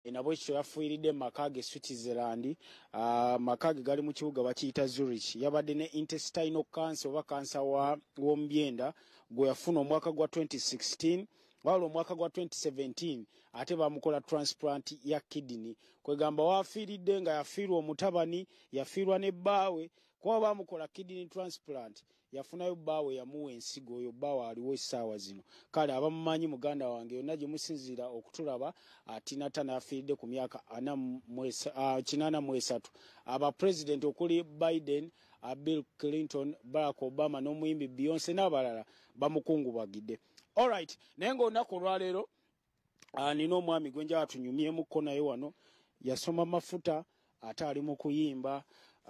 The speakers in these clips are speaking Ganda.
Enabwekyo yafuiridde makage Switzerland. Makage gali mu kibuga bakiyita Zurich. Yabadde ne intestinal cancer oba cancer w'ombyenda gwe yafuna omwaka gwa 2016. Walo mwaka gwa 2017 ate bamukola transplant ya kidney. Kwegamba wafiiridde nga yafiirwa omutabani, yafiirwa ne bbaawe, kwa bamukola kidney transplant. Yafunayo bbaawe yamuwa ensigo, oyo bbaawe aliwo essaawa zino. Kale abamumanyi muganda wange yonna gye musinzira okutulaba Tina Turner yafiiridde ku myaka 83. Aba president okuli Biden, Bill Clinton, Barack Obama n'omuyimbi Beyonce n'abalala bamukungubagidde. Alright, naye ng'olunaku olwaleero nina omwami gwe njala tunyumyemukko naye wano yasoma mafuta ate ali mu kuyimba.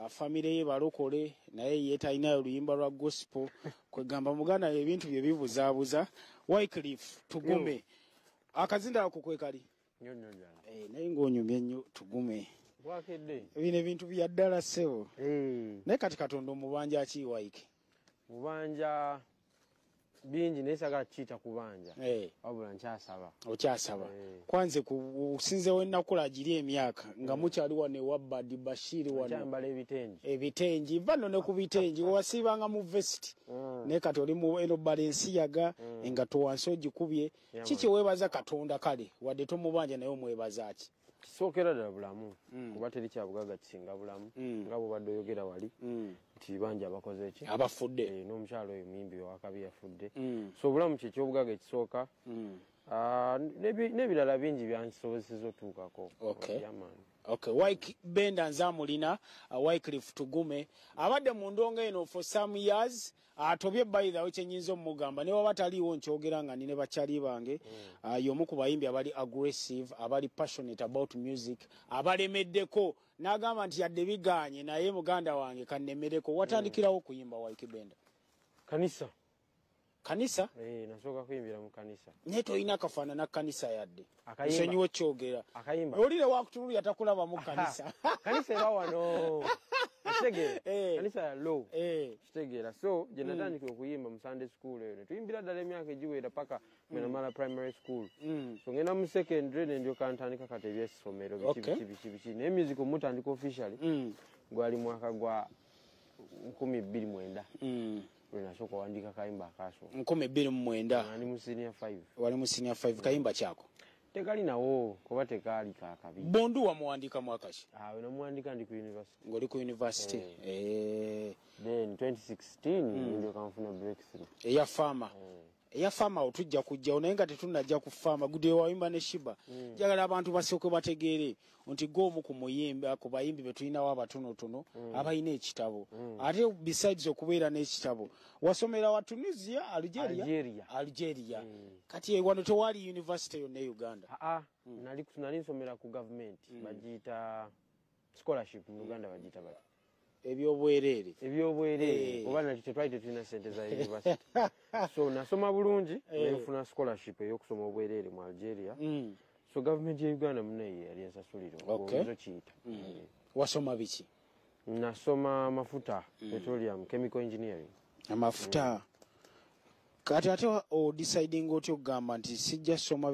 Famire ye balokole naye ye talinayo luyimba lwa gospel. Kwegamba muganda ebintu bye bibuzaabuza. Wycliffe tugume akazinda ako kwekali naye ng'onyumye nnyo tugume bino ebintu bya ddala ssebo. Naye kati Katonda omubanja ki Wyke? Mubanja bingi naye sagala kiyita kubanja wabula nkyasaba. Okyasaba kwanze kusinzewo ennaku agiri emyaka nga mukyali wane Wabadi Bashiri wano kyambala ebitengi vano ne ku bitengi wasiibanga mu vest naye kati oli mu eno Balenciaga engato wansi ogikubye. Kiki weebaza Katonda kale wadde tomubanja naye omwebaza ki? Kisookera ddala bulamu kuba teri kyabugaga kisinga bulamu nga bw'obadde oyogera wali nti banja abakoze eki abafudde n'omukyalo oyo muyimbi wakabi yafudde. So obulamu kyekyobugaga ekisooka n'ebirala bingi byansobozeseza otuukako. Okay, Wyke Benda nzamulina Wycliffe tugume abadde mu ndongo eno for some years. Atobye by the way kyenyinza omugamba ne waba taliwo nkyogera nga nine bakyali bange y'omu ku bayimbi abali aggressive, abali passionate about music, abalemeddeko n'agamba nti yadde biganye naye muganda wange kannemereko. Watandikirawo kuyimba Wyke Benda? Kanisa? Nasooka kuyimbira mu kanisa. Naye toyina kafaanana kanisa yadde. Nsonyiwo kyogera. Olire wakutululi atakulaba mu kanisa. Kanisa era wano. Kitegeera. Kanisa ya low. Kitegeera. So gye natandikira okuyimba mu Sunday school eyo. Tuyimbira ddala emyaka egiwera paka mwe namala primary school. So ngenda mu secondary ne ndyoka ntandika kati eby'essomero biki. Naye music omutandika officially gwali mwaka gwa 2009. Nasooka wandika kayimba akaso 2009 ali mu senior 5. Wali mu senior 5 kayimba kyako? Tekali nawo kuba tekali kakabi. Bondu wamuwandika mwaka ki? We namuwandika ndi ku university. Ngoli ku university. Then 2016 ndio kanfuna breakthrough. Eya farmer. Eya farmer otujja kujja naye nga tetunajja ku farmer gude wayimba ne shiba. Jagala abantu basooke bategeere nti gomu ku muyimba ku bayimbi betulina wa batonotono abayina ekitabo. Ate besides okubeera n'ekitabo wasomera wa Tunisia, Algeria. Kati wano tewali university yonna Uganda. Nali nsomera ku government bagiyita scholarship mu Uganda bagiyita bati ebyobwerere oba nakyo tetwali tetulina sente za university. So nasoma bulungi nefuna scholarship ey'okusoma obwerere mu Algeria. So government ya Uganda munaye yali ensasuliro ozo kiyita. Wasoma biki? Nasoma mafuta, petroleum, chemical engineering. Amafuta. Kati ate deciding otyo gamba nti sijja soma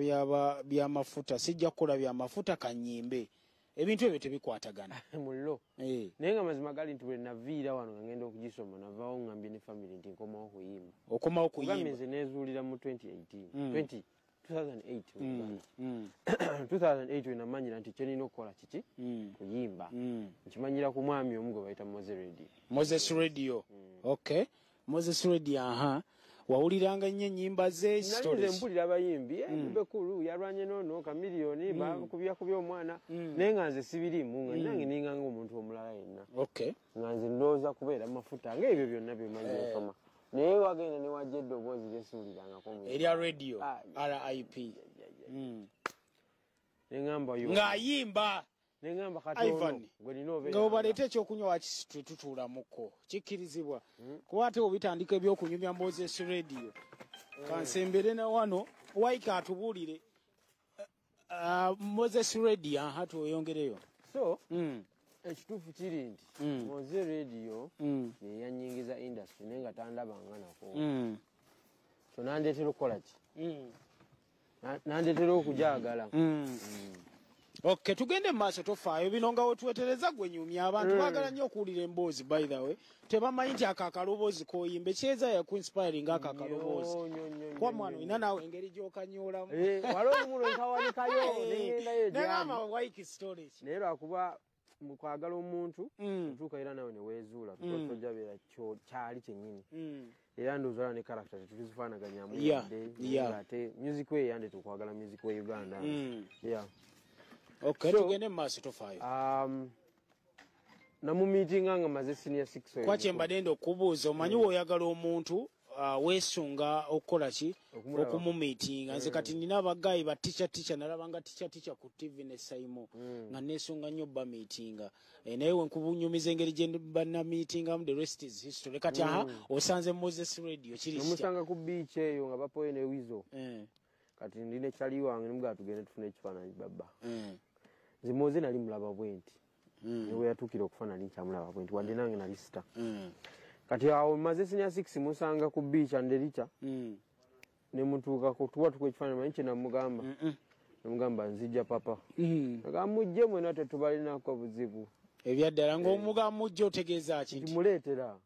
bya mafuta, sijja kukola bya mafuta kanyimbe. Ebintu ebyo tebikwatagana mullo. Naye nga mazima gali nti bwe naviira wano nga ngenda okugisoma navaawo ngambye ne family nti nkomawo kuyimba. Okomawo kuyimba? Nze nezuulira mu 2008 2008 wenamanyira nti kyenina okukola kiki kuyimba. Nkimanyira ku mwami omu gwe bayita Moses Radio. Okay, Moses Radio. Wawuliranga nnyo ennyimba ze stories? Nali mpulira abayimbi Bekulu yarwanye nono kamiliyoni bakubya omwana naye nga nze sibirimu nga nange ninganga omuntu omulala yenna. Nga nze ndowooza kubeera mafuta ng'ebyo byonna byemanyi nsoma naye wagenda ne wajja eddoboozi lyesuulirangako erya radio RIP ng'ayimba Ivan nga obaleeta ekyokunywa wakisitwe tutuulamuko kikkirizibwa kuba ate obitandika ebyokunyumya Moses Radio kansembere na wano Wyke atubuulire Moses Radio tuyongereyo. So ekituufu kiri nti Moses Radio yeyanyingiza industry naye nga tandabanga nako. So nandeetera okukola ki? Nandeetera okujaagala. Okay, tugende maaso tofaayo bino nga wetuwetereza gwenyumya abantu baagala nnyo okuwulira emboozi by the way tebamanyi nti akakaloboozi koyimba ekyeza yakuinspiring akakaloboozi kwa mwana ina naawe engeri gy'okanyuulamu waliwo omulo nkawanikayo negamba waiki story naye lwakuba mukwagala omuntu otuuka era nawe neweezuula tojja beera kyali kyennyini era ndowooza ne character tetuzifaanaganyamu ate music we yande tukwagala music we Uganda Okay, tugende maaso tofaayo namumiitinga nga maze senior 6 kwaki mbadde okubuuza omanyi w'oyagala omuntu weesunga okukola ki okumumiitinga nze kati nina abagayi ba tica nalabanga tica ku TV ne Saimo nga neesunga nnyo bamiitinga naye wenkubunyumiza engeri gye banamiitingamu the rest is history kati osanze Moses Radio kiri namusanga ku beach eyo nga bapoye ne wizo kati ndine kyali wange nimugaa tugende tufune ekifaananyi baba nze Moze nali mulaba bwenti niwe yatuukira okufa nali nkyamulaba bwenti wadde nange nali sita kati awo maze senior 6 musanga ku beach andericha ne mutuukako tuba tukwa ekifaananyi manyi kye namugamba nzijja papa nga mujje mwena tetubalinako buzibu ebyaddala ng'omugamba mujje otegeeza ki muleetera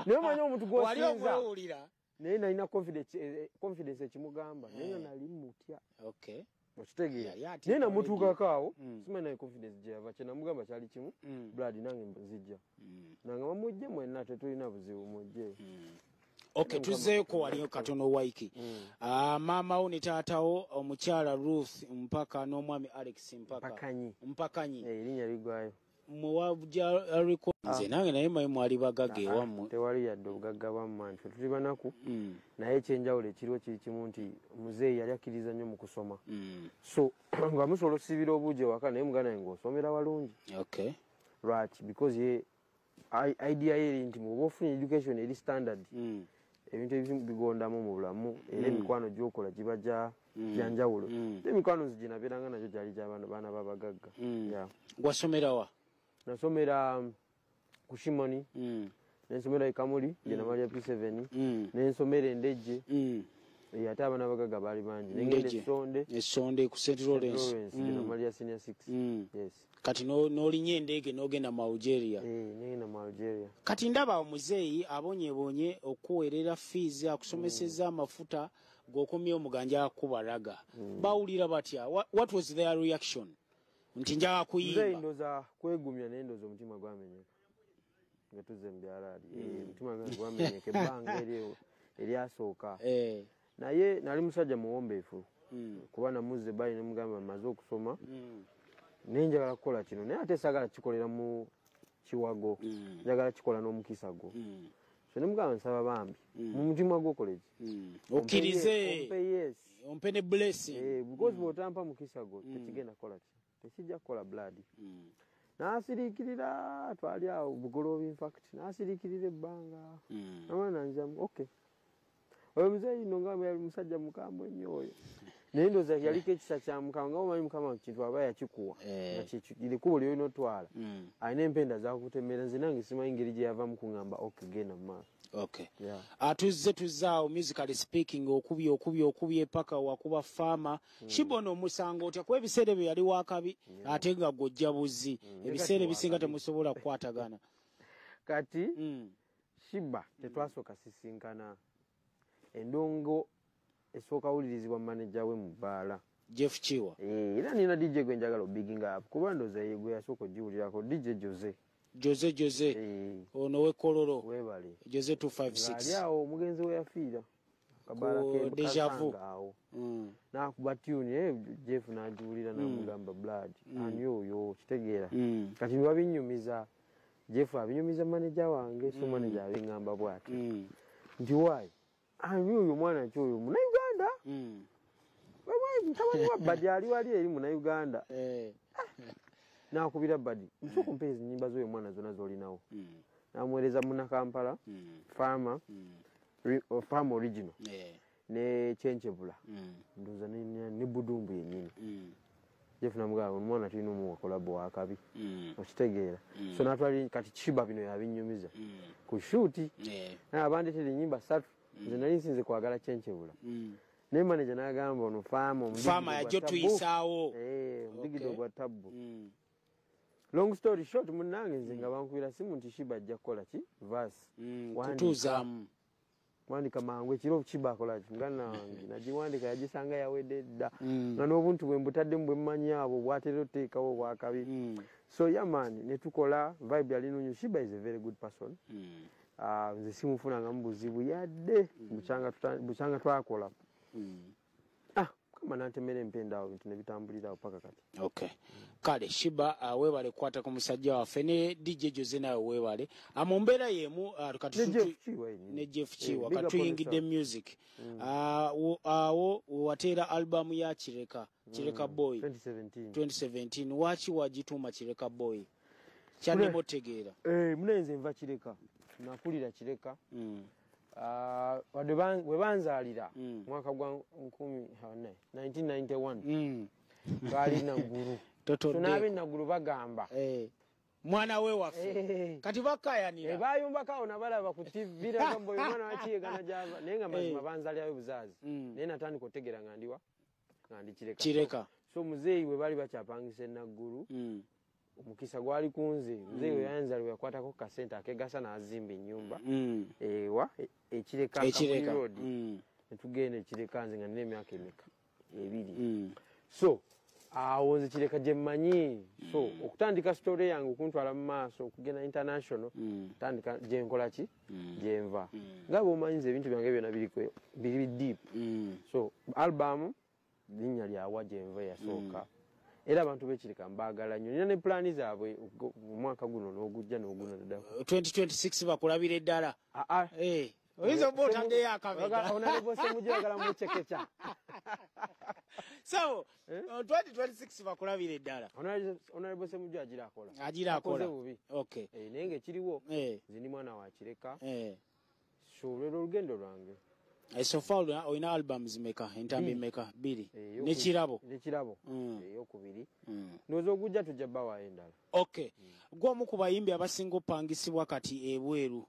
naye manyi omuntu gw'osinza naye nalina confidence ekimugamba naye nali mutya okitegeera naye namutuukako awo simanyi naye confidence gye yava kye namugamba kyali kimu blood nange nzijja nangamba mujje mwenna tetulina buzibu mujje Okay, tuzeeko waliyo katono waiki maama wo ne taatawo omukyala Ruth mpaka n'omwami Alex mpakanyi erinnya ligwayo muwajja nze nange naye mwali bagagga ewammwe tewali yadde obugagga bwammwe nti tuli banaku naye ekyenjawulo ekiriwo kiri kimu nti muzeeyi yali akkiriza nnyo mu kusoma so nga musobola osibira obuugi ewaka naye muganda wange ng'osomera walungi lwaki because ye idea ye eri nti muba ofunye education eri standard ebintu ebimu bigondamu mu bulamu era emikwano gy'okola giba gyanjawulo emikwano nziginabeeranga nagyo gyali gy'abaana b'abagagga gwasomera wa nasomera ku Shimoni nensomera Ikamuli gye namalya P7 nensomera Endejje ate abaana b'abagagga baali bangi nengenda Essonde ku St. Lawrence gye namalya senior 6 kati n'olinya endege n'ogenda mu Algeria nengenda mu Algeria kati ndaba omuzeeyi abonyeebonye okuweerera fees akusomeseza amafuta g'okomye omuganja akubalaga bawulira batya what was their reaction nti njaga kuyimba nze ndoza kwegumya naye ndoza omutima gwamenyeka nga tuzze mu byalaali omutima gwamenyeka ebbanga eryasooka naye nali musajja muwombeefu kuba namuzze bali nemugamba maze okusoma naye njagala kukola kino naye ate saagala kikolera mu kiwago njagala kikola n'omukisa gwo so nemugamba nsaba bambi mu mutima gwo okoleki okkirize ompe ne blessing because bw'otampa mukisa gwo tekigenda kukola ki tekijja kukola blood n'asiriikirira twali awo bugoloobi infact n'asiriikirira ebbanga amana njamu okay oyo muzeeyi no nga yali musajja mukambwe nnyo oyo naye ndowooza yaliko ekisa kya mukama nga omanyi mukama kintu aba yakikuwa ngakikuwa lyolina otwala alina empenda zakutemera nze nange simanyi ngeri gye yavamu kuŋŋamba okay genda mu maaso tuzze awo musically speaking okubye paka wakuba faama kibona omusango otya kuba ebiseera bye yali wakabi ate nga gojja buzi ebiseera ebisinga temusobola kukwatagana kati shiba tetwasooka sisinkana endongo esooka wulirizibwa manager we mu bbaala Jeff Chiwa era nina DJ gwe njagala obiginga kuba ndooza ye gwe yasooka ogiwulirako DJ Jose ono wekololo webale Jose 256 ali awo omugenzi we yafiira deja vu nakuba tune Jeff n'agiwulira namugamba blood ani oyo kitegeera kati nibabinyumiza Jeff abinyumiza manager wange so manager abingamba bwati nti wayi ani oyo mwana kyoyo muna Uganda mtabani wa badi ali wali eri muna Uganda nakubira badi nsoko mpezi nyimba zoyo mwana zona zolinawo namwereza muna Kampala farmer original ne Chenchebula ndoza ne budumbu yenyini Jeff namugaba omwana tulina omuwakola bwakabi okitegeera so natwali kati Chiba bino yabinyumiza ku shoot abandi tuli nyimba 3 nze nali nsinze kwagala Chenchebula ne manager n'agamba ono farmer yajo tuyisaawo omudigido gwa tabbu. Long story short munnange nze nga bankubira simu nti Shiba ajja kukola ki verse kutuuzaamu wandika mangu ekiro Shiba akola ki muganda wange nagiwandika yagisanga yawedde dda nga n'obuntu bwe mbutaddemu bwe mmanyi abo bwatera oteekawo bwakabi. So yeah man ne tukola vibe yali nunyu. Shiba is a very good person. Nze simufunanga mu buzibu yadde bukyanga twakola. Kama nantemera empenda awo bintu ne bitambulira paka kati. Okay. Kale Shiba weebale kwata ku musajja waffe ne DJ Jose nawe weebale. Amombeera yemu ne Jeff Chiwa katuyingidde music. Awo wateera album ya Kireka Boy 2017. Wachi wagituuma Kireka Boy? Kyane motegeera. Munenze nva Kireka. Nakulira Kireka. We banzalira mwaka gwa 1991 gali naguru tunabe naguru bagamba mwana we waffe kati bakayanira bayumba kawo nabalaba ku TV ragambo mwana wakiyegana java nenga mazima banzalira buzazi naye natandika otegera ngandiwa ngandi Kireka. So muzeyi we bali bakyapangise naguru omukisa gwali kunze muzeyi yanzali yakwatako ka center akegasa na azimba ennyumba ewa Ekireka road netugenda Ekireka nze nga nine emyaka emeka ebiri. So awo nze Kireka gye mmanyi. So okutandika story yange okuntwala mu maaso okugenda international tandika gye nkola ki gye nva nga bw'omanyiza ebintu byange byonna biri deep. So album linnya lyawa gye nva yasooka era abantu b'Ekireka mbagala nnyo. Nina ne plani zaabwe omwaka guno n'ogujja n'oguna ddala 2026 bakulabira eddala. Oyinza oboota ndeyo akabega onalibose mujagala muchekecha. So 2026 bakulabira eddala onalibose mujagira akola. Okay. Nenge kiriwo zini mwana wa Kireka. So lero olugendo lwange so far oyina albums meka entambi meka biri nekirabo eyokubiri nozo ogujja tujja bawa endala. Okay. Gwomu ku bayimbi abasinga opangisibwa kati ebweru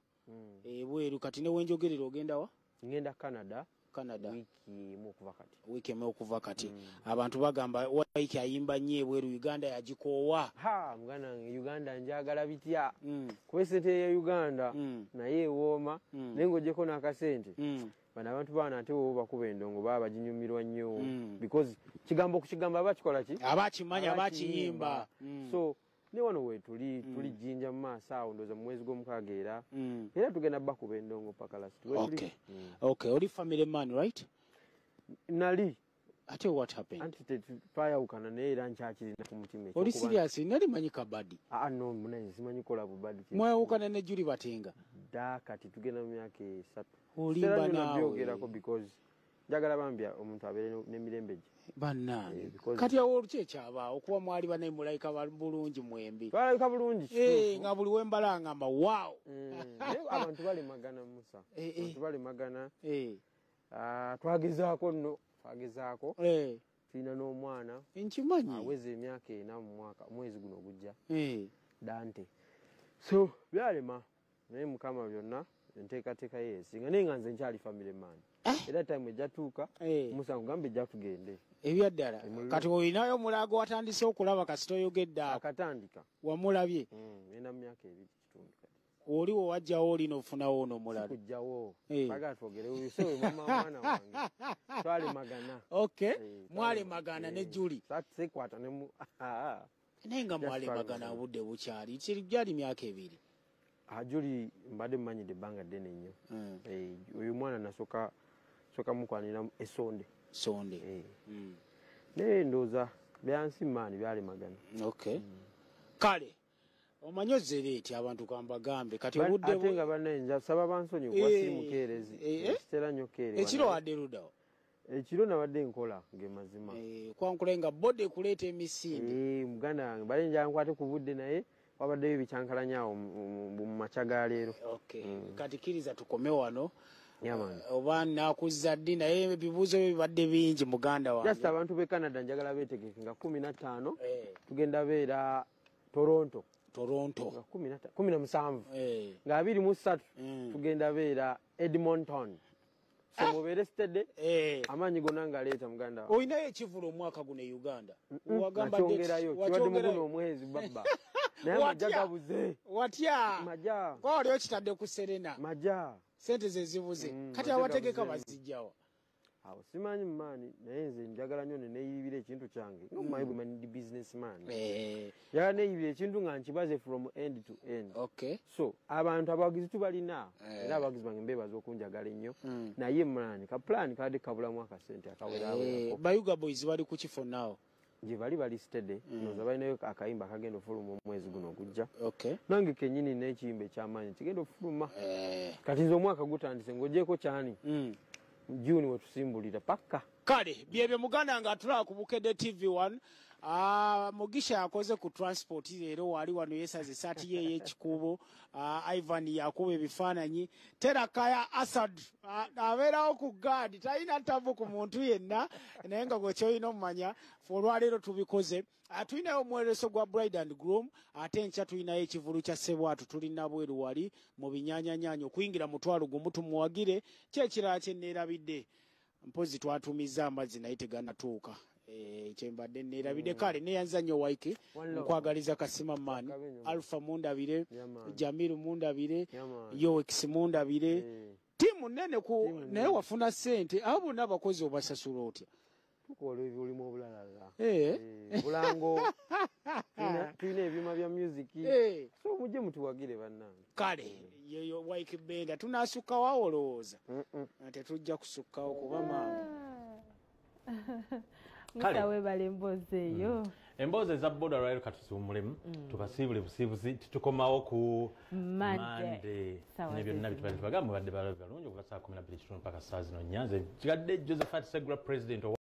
kati ne wenjogerera ogenda wa? Ngenda Canada wiki emu okuva kati. Abantu bagamba wiki ayimba nnyo ebweru Uganda yagikoowa. Muganda Uganda njagala bitya kuba sente ya Uganda naye ewooma naye ng'ogyeko n'akasente. Bano abantu baana ate wo bakuba endongo baba baginyumirwa nnyo because kigambo ku kigambo abakikola ki abakimanya abakiyimba. So ne wano we tuli jinja mu maaso awo ndoza mu mwezi gw'omukaaga era tugenda bakuba endongo paka last. Okay. Oli family man right? Nali. Ate what happened? Anti twayawukana naye era nkyakirina ku mutima ekyo. Oli serious? Nali manyi kabadi. No munanyi simanyi kola bubadi. Mwayawukana ne Juli Batenga? Kati tugenda mu myaka 3. Olimba nawe because njagala bambya omuntu abeere n'emirembe gye banna kati awo olukyekya okuba mwali bane mulayika bulungi mwembi balayika bulungi nga buli wembala ngamba wow abantu bali magana musa abantu bali magana twagezaako nno tulina n'omwana nkimanyi aweza emyaka 4 mu mwaka mwezi guno ogujja Dante. So byalema naye Mukama byonna enteekateeka yeesinga naye nga nze nkyali family man. Era time ejatuuka musango gambe jatugende ebyaddala kati oyinayo omulago watandise okulaba kasito oyogedde akatandika wamulabye nina myaka 2 kitundu oliwo wajjawo olina ofunawo ono omulala kujjawo baga twogere ubisewe mama mwana wange twali magana. Okay. Mwali magana ne Juli sekwata ne nenga mwali magana obudde bukyali kyali myaka 2. Juli mbadde mmanyidde ebbanga ddene nnyo. Oyo mwana nasoka mukwanira esonde naye ndooza byansi maani byali magana. Okay. Kale omanyi ozzereeti abantu kambagambe kati obudde ate nga banenja saba bansonyi gwasiri mukeerezi kitera nnyo keere ekiro wadde ludawo ekiro nabadde nkola ng'emazima kwankulenga bodde kuleeta emisinde muganda wange balinja nkwate ku budde naye wabaddeyo ebikyankalanyawo mu makya ga leero. Kati kiriza tukome wano Yaman. Oba nakuzza ddi naye ebibuuzo bibadde bingi muganda wange. Just abantu be Canada njagala beetegeke nga 15 tugenda beera Toronto. Nga 17 nga 23 tugenda beera Edmonton. so mubere steady amanyi gonna ngaleeta muganda oyinayo ekivulu omwaka guno e Uganda wagamba wachongerayo omwezi baba naye majja gabuze watya majja kwali okitadde ku Serena majja sente ze zibuze kati awategeka bazijjawa awo simanyi mani naye nze njagala nnyo neeyibira ekintu kyange nomumanyi bwe mani businessman yala neeyibira ekintu nga nkibaze from end to end so abantu abawagizi tubalina era abawagizi bange mbeebaza okunjagala ennyo naye mani kapulaani kadde kabulamu akasente akaweraawerako bayuga boys bali ku kifo naawo gye bali steady noza balinayo akayimba akagenda ofuluma omwezi guno ogujja nange kennyini n'ekiyimba ekyamaanyi kigenda ofuluma kati nze omwaka gutandise ng'ogyeko kyani Juni wetusimbulira paka kale byebyo muganda nga atulaba ku Bukedde TV1 Mugisha yakoze ku transport leero wali wano yesaze sati ye y'ekikubo Ivan yakuba ebifaananyi Terakaya Asad abeerawo ku guard talina tavu ku muntu yenna naye nga gwe kyoyina omumanya olwaleero tubikoze tulinayo omwereso gwa bride and groom ate enkya tulinayo ekivulu kya Ssebwatu tulina bweru wali mu binyanyanyanya okuyingira mutwalo gumu tumuwagire kyekirala kye neerabidde mpozi twatumiza amazzi naye teganatuuka kyembadde neerabidde kale neyanza nnyo waike nkwagaliza Kasima Man Alpha mundabire Jamiru mundabire Yowex mundabire timu nene naye wafuna ssente abo bonna abakozi obasasula otya tukola ebyolimu obulalala bulango tulina ebyuma bya music so mujje mutuwagire bannange kale yeyo waike benda tunasukkawo awolowooza tetujja kusukkawo kuba maama Mutawe bale mboze eyo emboze za boda rail katuziwumulemu tukasiibule busiibuzi tukomawo ku Monday ne byonna bitubadde tubagamba badde balungi okuva saa 12 mpaka saa zino Nyanza kigadde Josephat Segura president